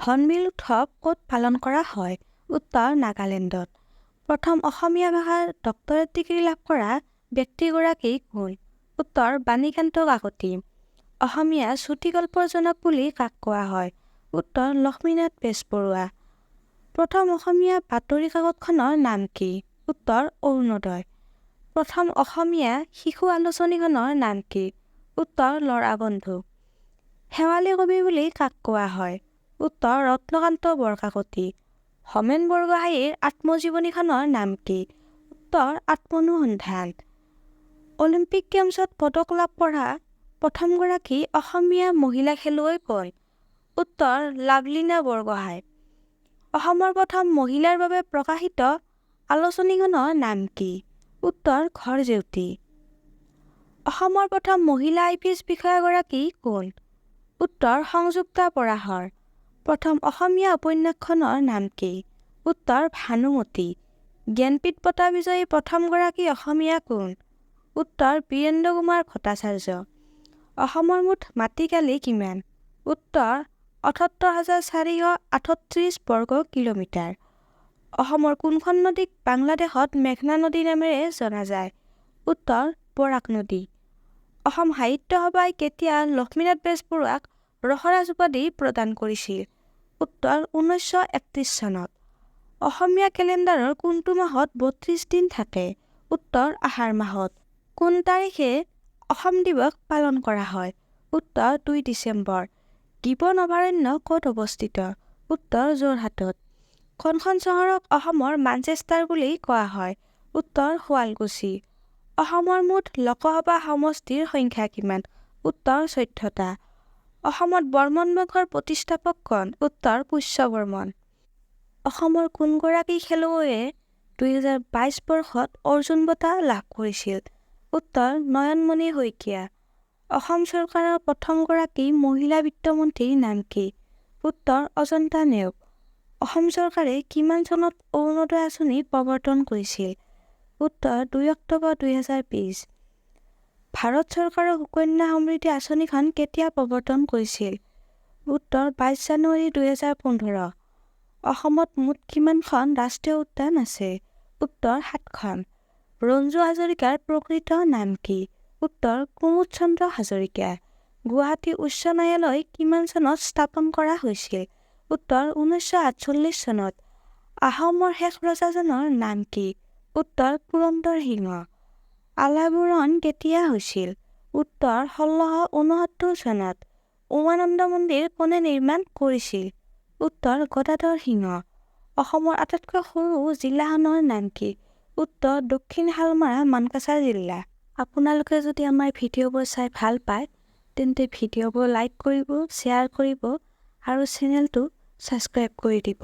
Hornbill উৎসৱ ক'ত পালন কৰা হয়? উত্তৰ নাগালেণ্ডত। প্ৰথম অসমীয়া ভাষাৰ ডক্টৰেট ডিগ্ৰী লাভ কৰা ব্যক্তিগৰাকী কোন? উত্তৰ বাণীকান্ত কাকতি। অসমীয়া চুটিগল্পৰ জনক বুলি কাক কোৱা হয়? উত্তৰ লক্ষ্মীনাথ বেজবৰুৱা। প্ৰথম অসমীয়া বাতৰি কাকতখনৰ নাম কি? উত্তৰ অৰুণোদয়। প্ৰথম অসমীয়া শিশু আলোচনীখনৰ নাম কি? উত্তৰ ল'ৰা বন্ধু। শেৱালি কবি বুলি কাক কোৱা হয়? উত্তৰ ৰত্নকান্ত বৰকাকতি। হোমেন বৰগোহাঞিৰ আত্মজীৱনীখনৰ নাম কি? উত্তৰ আত্মনুসন্ধান। অলিম্পিক গেমছত পদক লাভ কৰা প্ৰথমগৰাকী অসমীয়া মহিলা খেলুৱৈ কোন? উত্তৰ লাভলীনা বৰগোহাঁই। অসমৰ প্ৰথম মহিলাৰ বাবে প্ৰকাশিত আলোচনীখনৰ নাম কি? উত্তৰ ঘৰ জেউতি। অসমৰ প্ৰথম মহিলা IPS বিষয়াগৰাকী কোন? উত্তৰ সংযুক্তা পৰাশৰ। প্ৰথম অসমীয়া উপন্যাসখনৰ নাম কি? উত্তৰ ভানুমতী। জ্ঞানপীঠ বঁটা বিজয়ী প্ৰথমগৰাকী অসমীয়া কোন? উত্তৰ বীৰেন্দ্ৰ কুমাৰ ভট্টাচাৰ্য। অসমৰ মুঠ মাটিকালি কিমান? উত্তৰ ৭৮,৪৩৮ বৰ্গ কিলোমিটাৰ। অসমৰ কোনখন নদীক বাংলাদেশত মেঘনা নদী নামেৰে জনা যায়? উত্তৰ বৰাক নদী। অসম সাহিত্য সভাই কেতিয়া লক্ষ্মীনাথ বেজবৰুৱাক ৰসৰাজ উপাধি প্ৰদান কৰিছিল? উত্তৰ ১৯৩১ চনত। অসমীয়া কেলেণ্ডাৰৰ কোনটো মাহত ৩২ দিন থাকে? উত্তৰ আহাৰ মাহত। কোন তাৰিখে অসম দিৱস পালন কৰা হয়? উত্তৰ ২ ডিচেম্বৰ। গিবন অভয়াৰণ্য ক'ত অৱস্থিত? উত্তৰ যোৰহাটত। কোনখন চহৰক অসমৰ মানচেষ্টাৰ বুলি কোৱা হয়? উত্তৰ শুৱালকুছি। অসমৰ মুঠ লোকসভা সমষ্টিৰ সংখ্যা কিমান? উত্তৰ ১৪টা। অসমত বৰ্মন বংশৰ প্ৰতিষ্ঠাপক কোন? উত্তৰ পুষ্য বৰ্মন। অসমৰ কোনগৰাকী খেলুৱৈয়ে ২০২২ বৰ্ষত অৰ্জুন বঁটা লাভ কৰিছিল? উত্তৰ নয়নমণি শইকীয়া। অসম চৰকাৰৰ প্ৰথমগৰাকী মহিলা বিত্তমন্ত্ৰীৰ নাম কি? উত্তৰ অজন্তা নেওগ। অসম চৰকাৰে কিমান চনত অৰুণোদয় আঁচনি প্ৰৱৰ্তন কৰিছিল? উত্তৰ ২ অক্টোবৰ ২০২০। ভাৰত চৰকাৰৰ সুকন্যা সমৃদ্ধি আঁচনিখন কেতিয়া প্ৰৱৰ্তন কৰিছিল? উত্তৰ ২২ জানুৱাৰী ২০১৫। অসমত মুঠ কিমানখন ৰাষ্ট্ৰীয় উদ্যান আছে? উত্তৰ ৭খন। ৰঞ্জু হাজৰিকাৰ প্ৰকৃত নাম কি? উত্তৰ কুমুদ চন্দ্ৰ হাজৰিকা। গুৱাহাটী উচ্চ ন্যায়ালয় কিমান চনত স্থাপন কৰা হৈছিল? উত্তৰ ১৯৪৮ চনত। আহোমৰ শেষ ৰজাজনৰ নাম কি? উত্তৰ পুৰন্দৰ সিংহ। আলাবৰণ কেতিয়া হৈছিল? উত্তৰ ১৬৬৯ চনত। উমানন্দ মন্দিৰ কোনে নিৰ্মাণ কৰিছিল? উত্তৰ গদাধৰ সিংহ। অসমৰ আটাইতকৈ সৰু জিলাখনৰ নাম কি? উত্তৰ দক্ষিণ শালমৰা মানকাছাৰ জিলা। আপোনালোকে যদি আমাৰ ভিডিঅ'বোৰ চাই ভাল পায় তেন্তে ভিডিঅ'বোৰ লাইক কৰিব, শ্বেয়াৰ কৰিব আৰু চেনেলটো ছাবস্ক্ৰাইব কৰি দিব।